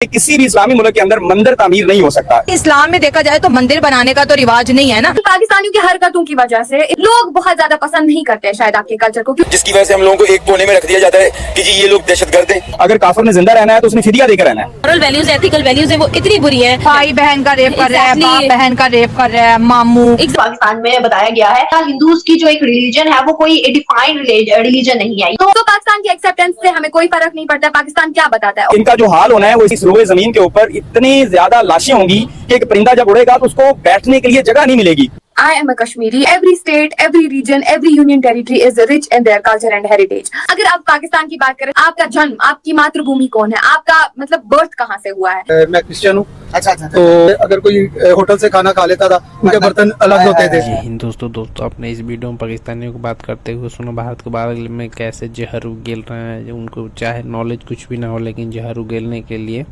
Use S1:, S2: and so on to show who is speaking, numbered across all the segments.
S1: किसी भी इस्लामी मुल्क के अंदर मंदिर तामीर नहीं हो सकता।
S2: इस्लाम में देखा जाए तो मंदिर बनाने का तो रिवाज नहीं है ना।
S3: पाकिस्तानियों की हरकतों की वजह से लोग बहुत ज्यादा पसंद नहीं करते हैं शायद आपके कल्चर को,
S1: जिसकी वजह से हम लोगों को एक कोने में रख दिया जाता है कि जी ये लोग दहशतगर्द हैं। अगर काफिर ने जिंदा रहना है तो उसने फिदिया देकर रहना है।
S4: मॉरल वैल्यूज, एथिकल वैल्यूज है वो इतनी बुरी हैं।
S2: भाई बहन का रेप कर रहा है, बाप बहन का रेप कर रहा है, मामू।
S5: पाकिस्तान में बताया गया है हिंदूज की जो एक रिलीजन है वो कोई डिफाइंड रिलीजन नहीं है।
S3: तो पाकिस्तान की एक्सेप्टेंस से हमें कोई फर्क नहीं पड़ता। पाकिस्तान क्या बताता है?
S1: इनका जो हाल होना है वो इस रोए जमीन के ऊपर इतनी ज्यादा लाशें होंगी कि एक परिंदा जब उड़ेगा तो उसको बैठने के लिए जगह नहीं मिलेगी।
S3: I am a Kashmiri. Every state, every region, every union territory is rich in their culture and heritage. अगर आप पाकिस्तान की बात करें, आपका जन्म, आपकी मातृभूमि कौन है, आपका मतलब बर्थ कहाँ से हुआ है?
S6: मैं क्रिश्चियन हूँ। अच्छा। तो अगर कोई होटल से खाना खा लेता था, उनके बर्तन अलग होते थे।
S7: जय हिंद दोस्तों, आपने इस वीडियो में पाकिस्तानियों को बात करते हुए सुना भारत के बारे में कैसे जहर उगेल रहे हैं। उनको चाहे नॉलेज कुछ भी ना हो, लेकिन जहर उगेलने के लिए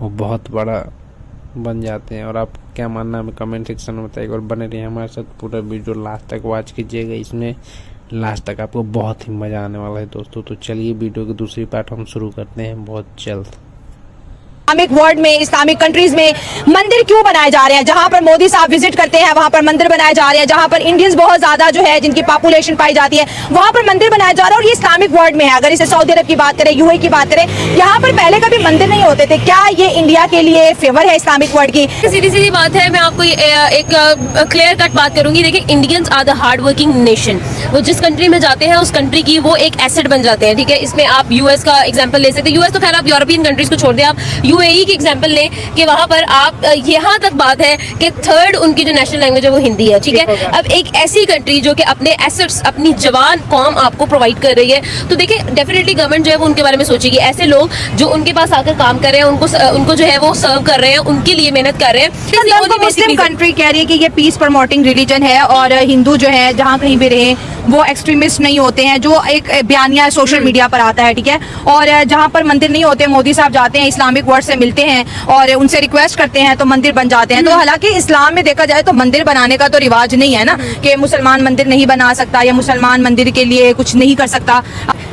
S7: वो बहुत बड़ा बन जाते हैं। और आप क्या मानना है कमेंट सेक्शन में बताइए और बने रहिए हमारे साथ। पूरा वीडियो लास्ट तक वॉच कीजिएगा, इसमें लास्ट तक आपको बहुत ही मज़ा आने वाला है दोस्तों। तो चलिए वीडियो की दूसरी पार्ट हम शुरू करते हैं बहुत जल्द।
S2: इस्लामिक वर्ल्ड में, इस्लामिक कंट्रीज में मंदिर क्यों बनाए जा रहे हैं? जहां पर मोदी साहब विजिट करते हैं वहां पर मंदिर बनाए जा रहे हैं। जहां पर इंडियंस बहुत ज्यादा जो है, जिनकी पॉपुलेशन पाई जाती है, वहां पर मंदिर बनाया जा रहा है। और ये इस्लामिक वर्ल्ड में है। अगर इसे सऊदी अरब की बात करें, यूएई की बात करें, यहाँ पर पहले कभी मंदिर नहीं होते थे। क्या ये इंडिया के लिए फेवर है इस्लामिक वर्ल्ड की?
S4: सीधी सीधी बात है, मैं आपको एक क्लियर कट बात करूंगी। देखिए, Indians are the hard working nation. वो जिस कंट्री में जाते हैं उस कंट्री की वो एक एसेट बन जाते हैं। ठीक है, इसमें आप यूएस का एग्जांपल ले सकते हैं। यूएस तो खैर आप यूरोपियन कंट्रीज को छोड़ दें, आप यूएई की एग्जांपल लें कि वहां पर आप यहाँ तक बात है कि थर्ड उनकी जो नेशनल लैंग्वेज है वो हिंदी है। ठीक है, अब एक ऐसी कंट्री जो कि अपने एसेट्स, अपनी जवान कौम आपको प्रोवाइड कर रही है, तो देखिए डेफिनेटली गवर्नमेंट जो है वो उनके बारे में सोचेगी। ऐसे लोग जो उनके पास आकर काम कर रहे हैं, उनको जो है वो सर्व कर रहे हैं, उनके लिए मेहनत कर रहे हैं।
S2: मुस्लिम कंट्री कह रही है कि ये पीस प्रमोटिंग रिलीजन है और हिंदू जो है जहाँ कहीं भी रहे वो एक्सट्रीमिस्ट नहीं होते हैं, जो एक बयानिया सोशल मीडिया पर आता है। ठीक है, और जहाँ पर मंदिर नहीं होते, मोदी साहब जाते हैं, इस्लामिक वर्ल्ड से मिलते हैं और उनसे रिक्वेस्ट करते हैं तो मंदिर बन जाते हैं। तो हालांकि इस्लाम में देखा जाए तो मंदिर बनाने का तो रिवाज नहीं है ना, कि मुसलमान मंदिर नहीं बना सकता या मुसलमान मंदिर के लिए कुछ नहीं कर सकता।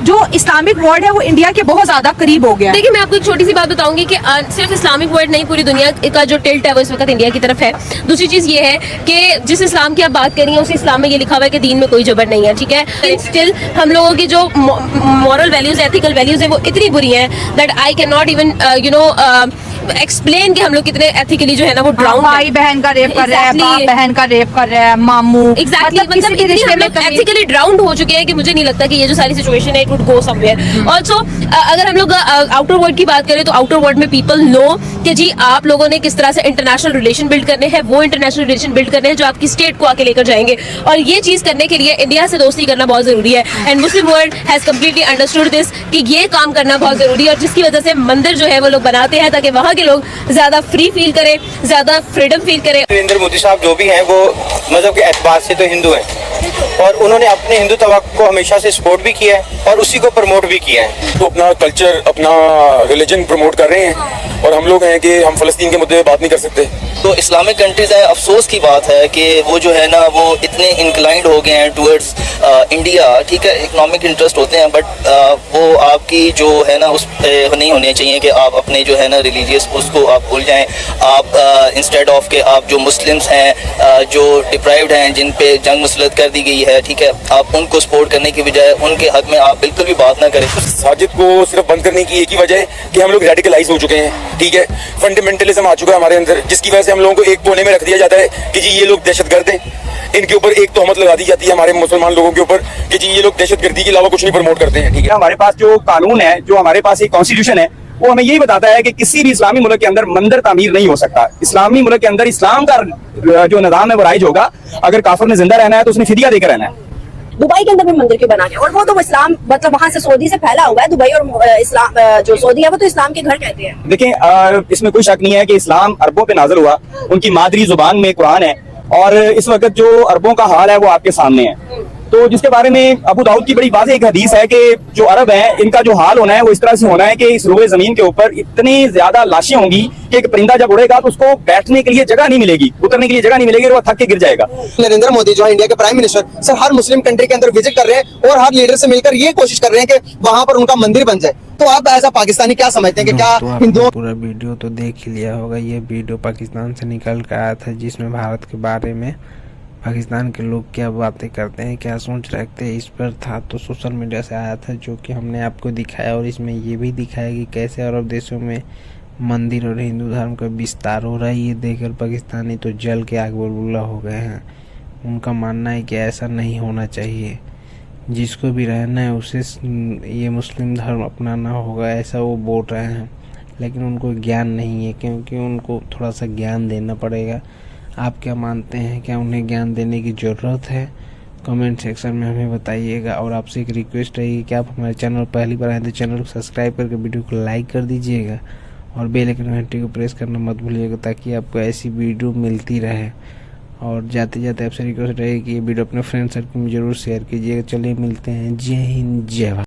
S2: जो इस्लामिक वर्ल्ड है वो इंडिया के बहुत ज्यादा करीब हो गया।
S4: देखिए, मैं आपको एक छोटी सी बात बताऊंगी कि सिर्फ इस्लामिक वर्ल्ड नहीं, पूरी दुनिया का जो टिल्ट है वो इस वक्त इंडिया की तरफ है। दूसरी चीज ये है कि जिस इस्लाम की आप बात कर रही हैं उस इस्लाम में ये लिखा हुआ है कि दीन में कोई जबर नहीं है। ठीक है, स्टिल हम लोगों की जो मॉरल वैल्यूज, एथिकल वैल्यूज है वो इतनी बुरी हैं that I can not even explain कि हम लोग कितने एथिकली जो है ना वो ड्राउन।
S2: भाई बहन का रेप कर रहा है, बाप बहन का रेप कर रहा है, मामू।
S4: एग्जैक्टली, मतलब इतने हम लोग एथिकली ड्राउंड हो चुके हैं कि मुझे नहीं लगता कि ये जो सारी सिचुएशन है it would go somewhere. Also अगर हम लोग आउटर वर्ल्ड की बात करें तो आउटर वर्ल्ड में पीपल नो कि जी आप लोगों ने किस तरह से इंटरनेशनल रिलेशन बिल्ड करने हैं, वो इंटरनेशनल रिलेशन बिल्ड करने हैं जो आपकी स्टेट को आके लेकर जाएंगे। और ये चीज करने के लिए इंडिया से दोस्ती करना बहुत जरूरी है। And Muslim world has completely understood this कि ये काम करना बहुत जरूरी है, और जिसकी वजह से मंदिर जो है वो लोग बनाते हैं ताकि वहाँ के लोग ज्यादा फ्री फील करें, ज्यादा फ्रीडम फील करें।
S8: नरेंद्र मोदी साहब जो भी हैं वो मजहब के एतबार से तो हिंदू हैं और उन्होंने अपने हिंदू तवक्को को हमेशा से सपोर्ट भी किया है और उसी को प्रमोट भी किया है।
S1: तो अपना कल्चर, अपना रिलीजन प्रमोट कर रहे हैं और हम लोग हैं कि हम फलस्तीन के मुद्दे पे बात नहीं कर सकते।
S9: तो इस्लामिक कंट्रीज है, अफसोस की बात है कि वो जो है ना वो इतने इंक्लाइंड हो गए हैं टूवर्ड्स इंडिया। ठीक है, इकोनॉमिक इंटरेस्ट होते हैं बट वो आपकी जो है ना उस नहीं होने चाहिए कि आप अपने जो है ना रिलीजियस उसको आप भूल जाएं। आप इंस्टेड ऑफ के आप जो मुस्लिम्स हैं जो डिप्राइव्ड हैं, जिन पे जंग मुसलत कर दी गई है, ठीक है, आप उनको सपोर्ट करने की बजाय उनके हक में आप बिल्कुल भी बात ना करें।
S1: साजिद को सिर्फ बंद करने की एक ही वजह है कि हम लोग रेडिकलाइज हो चुके हैं। ठीक है, फंडामेंटलिज्म आ चुका है हमारे अंदर, जिसकी वजह से हम लोगों को एक कोने में रख दिया जाता है कि जी ये लोग दहशतगर्द हैं। इनके ऊपर एक तोहमत लगा दी जाती है हमारे मुसलमान लोगों के ऊपर कि जी ये लोग दहशतगर्दी के अलावा कुछ नहीं प्रमोट करते हैं। ठीक है, हमारे पास जो कानून है, जो हमारे पास एक कॉन्स्टिट्यूशन है, वो हमें यही बताता है कि किसी भी इस्लामी मुल्क के अंदर मंदिर तामीर नहीं हो सकता। इस्लामी मुल्क के अंदर इस्लाम का जो निज़ाम है वो राइज होगा। अगर काफिर ने जिंदा रहना है तो उसने फिदिया देकर रहना है।
S5: दुबई के अंदर भी मंदिर क्यों बना के, और वो तो इस्लाम मतलब वहाँ से सऊदी से फैला हुआ है। दुबई और इस्लाम जो सऊदी है वो तो इस्लाम के घर कहते हैं।
S1: देखें, इसमें कोई शक नहीं है कि इस्लाम अरबों पे नाज़िल हुआ, उनकी मादरी जुबान में कुरान है और इस वक्त जो अरबों का हाल है वो आपके सामने है। तो जिसके बारे में अबू दाऊद की बड़ी वाज़ेह एक हदीस है कि जो अरब हैं इनका जो हाल होना है वो इस तरह से होना है कि इस रोए जमीन के ऊपर इतनी ज्यादा लाशें होंगी कि एक परिंदा जब उड़ेगा तो उसको बैठने के लिए जगह नहीं मिलेगी, उतरने के लिए जगह नहीं मिलेगी और वो थक के गिर जाएगा।
S6: नरेंद्र मोदी जो है इंडिया के प्राइम मिनिस्टर सर हर मुस्लिम कंट्री के अंदर विजिट कर रहे हैं और हर लीडर से मिलकर ये कोशिश कर रहे हैं कि वहां पर उनका मंदिर बन जाए।
S10: तो आप एज अ पाकिस्तानी क्या समझते हैं कि क्या
S7: दोस्तों, आपने
S10: हिंदुओं
S7: पूरा वीडियो तो देख ही लिया होगा। ये वीडियो पाकिस्तान से निकल कर आया था, जिसमें भारत के बारे में पाकिस्तान के लोग क्या बातें करते हैं, क्या सोच रखते हैं, इस पर था। तो सोशल मीडिया से आया था, जो कि हमने आपको दिखाया। और इसमें ये भी दिखाया कि कैसे अरब देशों में मंदिर और हिंदू धर्म का विस्तार हो रहा है। ये देखकर पाकिस्तानी तो जल के आग बबूला हो गए हैं। उनका मानना है कि ऐसा नहीं होना चाहिए, जिसको भी रहना है उसे ये मुस्लिम धर्म अपनाना होगा, ऐसा वो बोल रहे हैं। लेकिन उनको ज्ञान नहीं है, क्योंकि उनको थोड़ा सा ज्ञान देना पड़ेगा। आप क्या मानते हैं, क्या उन्हें ज्ञान देने की ज़रूरत है? कमेंट सेक्शन में हमें बताइएगा। और आपसे एक रिक्वेस्ट रहेगी कि आप हमारे चैनल पहली बार आए तो चैनल को सब्सक्राइब करके वीडियो को लाइक कर दीजिएगा और बेल आइकन घंटी को प्रेस करना मत भूलिएगा, ताकि आपको ऐसी वीडियो मिलती रहे। और जाते जाते आपसे रिक्वेस्ट रहेगी कि ये वीडियो अपने फ्रेंड सर्कल में ज़रूर शेयर कीजिएगा। चलिए मिलते हैं। जय हिंद, जय भारत।